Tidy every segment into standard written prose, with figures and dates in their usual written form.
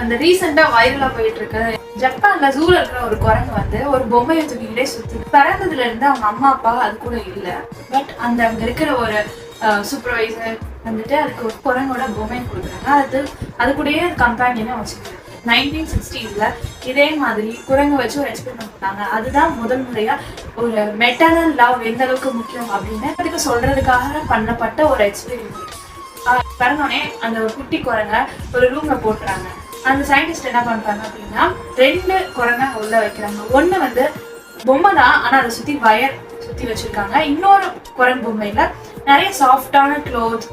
இந்த ரீசெண்டா வைரலா போயிட்டு இருக்கு ஜப்பான்ல ஜூல இருக்கிற ஒரு குரங்கு வந்து ஒரு பொம்மையை தூக்கிக்கிட்டே சுத்தி பிறந்ததுல இருந்து அவங்க அம்மா அப்பா அது கூட இல்ல. பட் அங்க இருக்கிற ஒரு சூப்பர்வைசர் வந்துட்டு அதுக்கு ஒரு குரங்கோட பொம்மை கொடுக்குறாங்க. அது கூடயே கம்பேனியனா வச்சுக்கிறது. 1960s இதே மாதிரி குரங்கு வச்சு ஒரு எக்ஸ்பெரிமெண்ட் பண்ணாங்க. அதுதான் முதல் முறையா ஒரு மெட்டர்னல் லவ் எந்த அளவுக்கு முக்கியம் அப்படின்னு அதுக்கு சொல்றதுக்காக பண்ணப்பட்ட ஒரு எக்ஸ்பெரிமெண்ட். பிறந்தோடனே அந்த ஒரு குட்டி குரங்க ஒரு ரூம்ல போட்டுறாங்க. அந்த சயின்டிஸ்ட் என்ன பண்றாங்க அப்படின்னா 2 குரங்க உள்ள வைக்கிறாங்க. ஒண்ணு வந்து பொம்மை தான், ஆனா அதை சுத்தி வயர் சுத்தி வச்சிருக்காங்க. இன்னொரு குரங்கு பொம்மையில நிறைய சாஃப்டான க்ளோத்,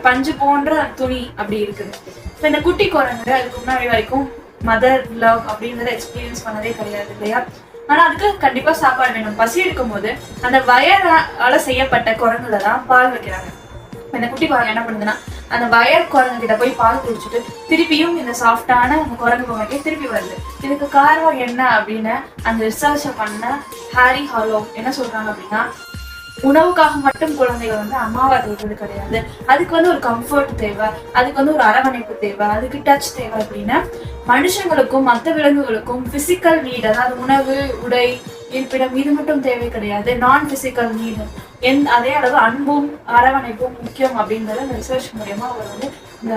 பஞ்சு போன்ற துணி அப்படி இருக்குது. இப்போ இந்த குட்டி குரங்கு அதுக்கு முன்னாடி வரைக்கும் மதர் லவ் அப்படின்றத எக்ஸ்பீரியன்ஸ் பண்ணதே கிடையாது இல்லையா? ஆனா அதுக்கு கண்டிப்பா சாப்பாடு வேணும். பசி எடுக்கும் போது அந்த வயரால செய்யப்பட்ட குரங்குல தான் பால் வைக்கிறாங்க. இந்த குட்டி குரங்கு என்ன பண்ணுதுன்னா அந்த வயர் குரங்கு கிட்ட போய் பால் குடிச்சிட்டு திருப்பியும் இந்த சாஃப்டான அந்த குரங்கு பொம்மைக்கே திருப்பி வருது. இதுக்கு காரணம் என்ன அப்படின்னு அந்த ரிசர்ச்சை பண்ண ஹாரி ஹாலோ என்ன சொல்றாங்க அப்படின்னா, உணவுக்காக மட்டும் குழந்தைகள் வந்து அம்மாவை தேடுறது கிடையாது. அதுக்கு வந்து ஒரு கம்ஃபர்ட் தேவை, அதுக்கு வந்து ஒரு அரவணைப்பு தேவை, அதுக்கு டச் தேவை. அப்படின்னா மனுஷங்களுக்கும் மற்ற விலங்குகளுக்கும் பிசிக்கல் நீட், அதாவது உணவு, உடை, இருப்பிடம் இது மட்டும் தேவை கிடையாது. நான் பிசிக்கல் நீடு அதே அளவு அன்பும் அரவணைப்பும் முக்கியம் அப்படின்றத இந்த ரிசர்ச் மூலியமா அவர் வந்து இந்த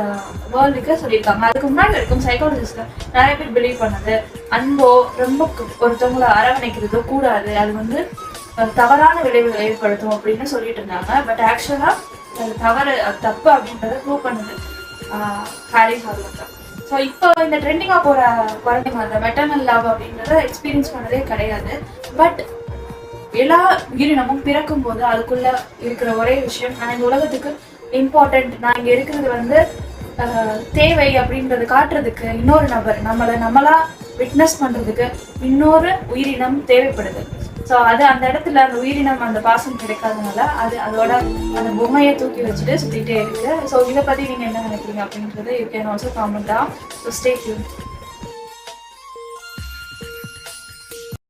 வேர்ல்டுக்கு சொல்லியிருக்காங்க. அதுக்கு முன்னாடி வரைக்கும் சைக்காலஜிஸ்ட்ல நிறைய பேர் பிலீவ் பண்ணது அன்போ ரொம்ப ஒருத்தவங்களை அரவணைக்கிறதோ கூடாது, அது வந்து தவறான விளைவுகளை ஏற்படுத்தும் அப்படின்னு சொல்லிட்டு இருந்தாங்க. பட் ஆக்சுவலா அது தப்பு அப்படின்றத ப்ரூவ் பண்ணுது ஹாரி ஹாலோ தான். ஸோ இப்போ இந்த ட்ரெண்டிங்காக போகிற குழந்தைங்க அந்த மெட்டர்னல் லவ் அப்படின்றத எக்ஸ்பீரியன்ஸ் பண்ணதே கிடையாது. பட் எல்லா உயிரினமும் பிறக்கும் போது அதுக்குள்ள இருக்கிற ஒரே விஷயம், நான் இந்த உலகத்துக்கு இம்பார்ட்டன்ட், நான் இங்கே இருக்கிறது வந்து தேவை அப்படின்றது காட்டுறதுக்கு இன்னொரு நபர், நம்மளா விட்னஸ் பண்ணுறதுக்கு இன்னொரு உயிரினம் தேவைப்படுது. ஸோ அது அந்த இடத்துல அந்த உயிரினம் அந்த பாசம் கிடைக்காதனால அதோட அந்த பொம்மையை தூக்கி வச்சுட்டு சுற்றிட்டே இருக்கு. ஸோ இதை பற்றி நீங்கள் என்ன நினைக்கிறீங்க அப்படின்றது you can also comment. So stay tune.